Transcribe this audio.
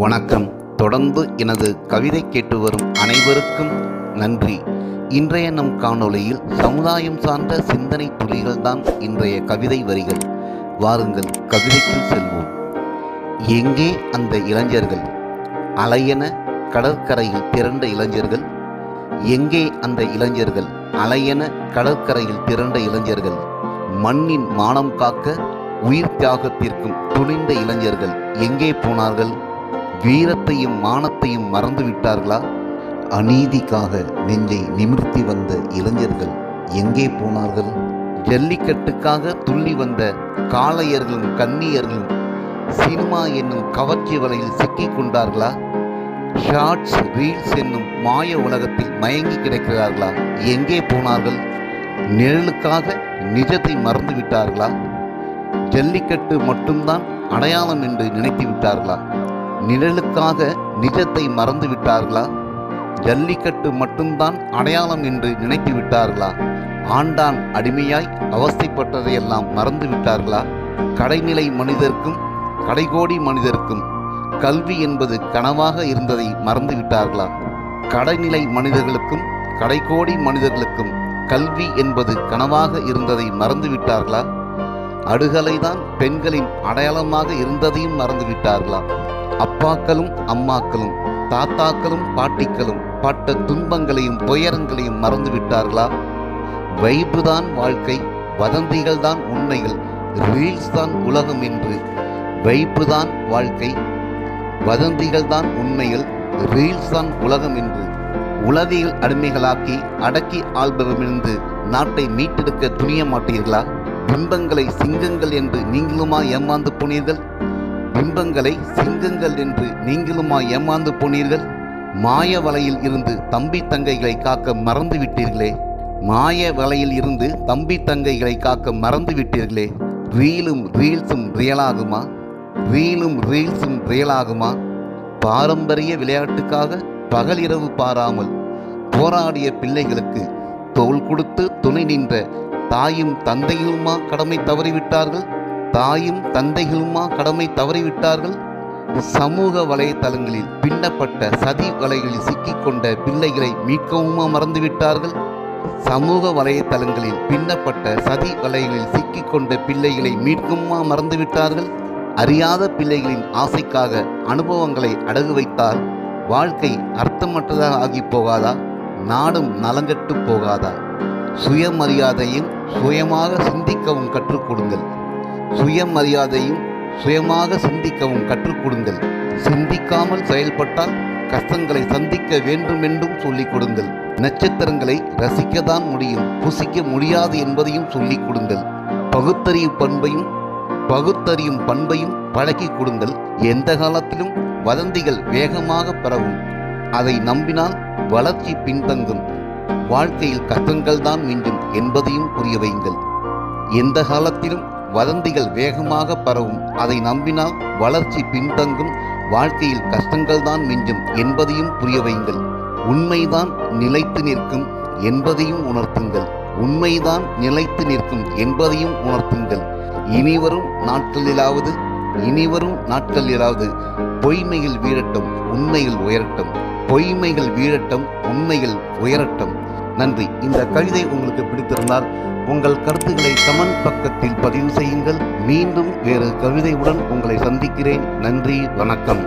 வணக்கம். தொடர்ந்து எனது கவிதை கேட்டு வரும் அனைவருக்கும் நன்றி. இன்றைய நம் காணொளியில் சமுதாயம் சார்ந்த சிந்தனை துளிகள் தான் இன்றைய கவிதை வரிகள். வாருங்கள் கவிதைக்குள் செல்வோம். எங்கே அந்த இளைஞர்கள்? அலையென கடற்கரையில் திரண்ட இளைஞர்கள். எங்கே அந்த இளைஞர்கள்? அலையென கடற்கரையில் திரண்ட இளைஞர்கள். மண்ணின் மானம் காக்க உயிர் தியாகத்திற்கும் துணிந்த இளைஞர்கள் எங்கே போனார்கள்? வீரத்தையும் மானத்தையும் மறந்து விட்டார்களா? அநீதிக்காக நெஞ்சை நிமிர்த்தி வந்த இளைஞர்கள் எங்கே போனார்கள்? ஜல்லிக்கட்டுக்காக துள்ளி வந்த காளையர்களும் கன்னியர்களும் சினிமா என்னும் கவர்ச்சி வலையில் சிக்கிக் கொண்டார்களா? ஷார்ட்ஸ் ரீல்ஸ் என்னும் மாய உலகத்தில் மயங்கி கிடக்கிறார்களா? எங்கே போனார்கள்? நிழலுக்காக நிஜத்தை மறந்து விட்டார்களா? ஜல்லிக்கட்டு மட்டும்தான் அடையாளம் என்று நினைத்து விட்டார்களா? நிழலுக்காக நிஜத்தை மறந்து விட்டார்களா? ஜல்லிக்கட்டு மட்டும்தான் அடையாளம் என்று நினைத்து விட்டார்களா? ஆண்டான் அடிமையாய் அவஸ்தைப்பட்டதையெல்லாம் மறந்து விட்டார்களா? கடைநிலை மனிதருக்கும் கடைகோடி மனிதருக்கும் கல்வி என்பது கனவாக இருந்ததை மறந்து விட்டார்களா? கடைநிலை மனிதர்களுக்கும் கடைகோடி மனிதர்களுக்கும் கல்வி என்பது கனவாக இருந்ததை மறந்து விட்டார்களா? அடுகலைதான் பெண்களின் அடையாளமாக இருந்ததையும் மறந்து விட்டார்களா? அப்பாக்களும் அம்மாக்களும் தாத்தாக்களும் பாட்டிகளும் பட்ட துன்பங்களையும் துயரங்களையும் மறந்து விட்டார்களா? வைப்பு தான் வாழ்க்கை, வதந்திகள் தான் உண்மைகள், ரீல்ஸ் தான் உலகம் என்று. வைப்பு தான் வாழ்க்கை, வதந்திகள் தான் உண்மைகள், ரீல்ஸ் தான் உலகம் என்று உலகில் அடிமைகளாக்கி அடக்கி ஆள்பவரிலிருந்து நாட்டை மீட்டெடுக்க துணிய மாட்டீர்களா? பிம்பங்களை சிங்கங்கள் என்று நீங்களுமா ஏமாந்து போனீர்கள்? பிம்பங்களை சிங்கங்கள் என்று நீங்களுமா ஏமாந்து போனீர்கள்? மாய வலையில் இருந்து தம்பி தங்கைகளை காக்க மறந்து விட்டீர்களே. மாய வலையில் இருந்து தம்பி தங்கைகளை காக்க மறந்து விட்டீர்களே. ரீலும் ரீல்ஸும் ரியலாகுமா? ரீலும் ரீல்ஸும் ரியலாகுமா? பாரம்பரிய விளையாட்டுக்காக பகல் இரவு பாராமல் போராடிய பிள்ளைகளுக்கு தோள் கொடுத்து துணை நின்ற தாயும் தந்தைகளுமா கடமை தவறிவிட்டார்கள்? தாயும் தந்தைகளுமா கடமை தவறிவிட்டார்கள்? சமூக வலைத்தளங்களில் பின்னப்பட்ட சதி வலைகளில் சிக்கிக்கொண்ட பிள்ளைகளை மீட்கவுமா மறந்துவிட்டார்கள்? சமூக வலைத்தளங்களில் பின்னப்பட்ட சதி வலைகளில் சிக்கிக்கொண்ட பிள்ளைகளை மீட்கவுமா மறந்துவிட்டார்கள்? அறியாத பிள்ளைகளின் ஆசைக்காக அனுபவங்களை அடகு வைத்தால் வாழ்க்கை அர்த்தமற்றதாக ஆகி போகாதா? நாடும் நலங்கட்டு போகாதா? சுயமரியாதையும் சுயமாக சிந்திக்கவும் கற்றுக் கொடுங்கள். சுயமரியாதையும் சுயமாக சிந்திக்கவும் கற்றுக் கொடுங்கள். சிந்திக்காமல் செயல்பட்டால் கஷ்டங்களை சந்திக்க வேண்டும் என்றும் சொல்லிக் கொடுங்கள். நட்சத்திரங்களை ரசிக்கத்தான் முடியும், புசிக்க முடியாது என்பதையும் சொல்லிக் கொடுங்கள். பகுத்தறியும் பண்பையும் பழக்கி கொடுங்கள். எந்த காலத்திலும் வதந்திகள் வேகமாக பரவும், அதை நம்பினால் வளர்ச்சி பின்தங்கும். வாழ்க்கையில் கஷ்டங்கள் தான் மிஞ்சும் என்பதையும் புரிய வையுங்கள். எந்த காலத்திலும் வதந்திகள் வேகமாக பரவும், அதை நம்பினால் வளர்ச்சி பின்தங்கும். வாழ்க்கையில் கஷ்டங்கள் தான் மிஞ்சும் என்பதையும் புரிய வையுங்கள். உண்மைதான் நிலைத்து நிற்கும் என்பதையும் உணர்த்துங்கள். உண்மைதான் நிலைத்து நிற்கும் என்பதையும் உணர்த்துங்கள். இனிவரும் நாட்களிலாவது பொய்மையில் வீழட்டும், உண்மையில் உயரட்டும். பொய்மைகள் வீழட்டும், உண்மைகள் உயரட்டும். நன்றி. இந்த கவிதை உங்களுக்கு பிடித்திருந்தால் உங்கள் கருத்துக்களை கமெண்ட் பக்கத்தில் பதிவு செய்யுங்கள். மீண்டும் வேறு கவிதையுடன் உங்களை சந்திக்கிறேன். நன்றி, வணக்கம்.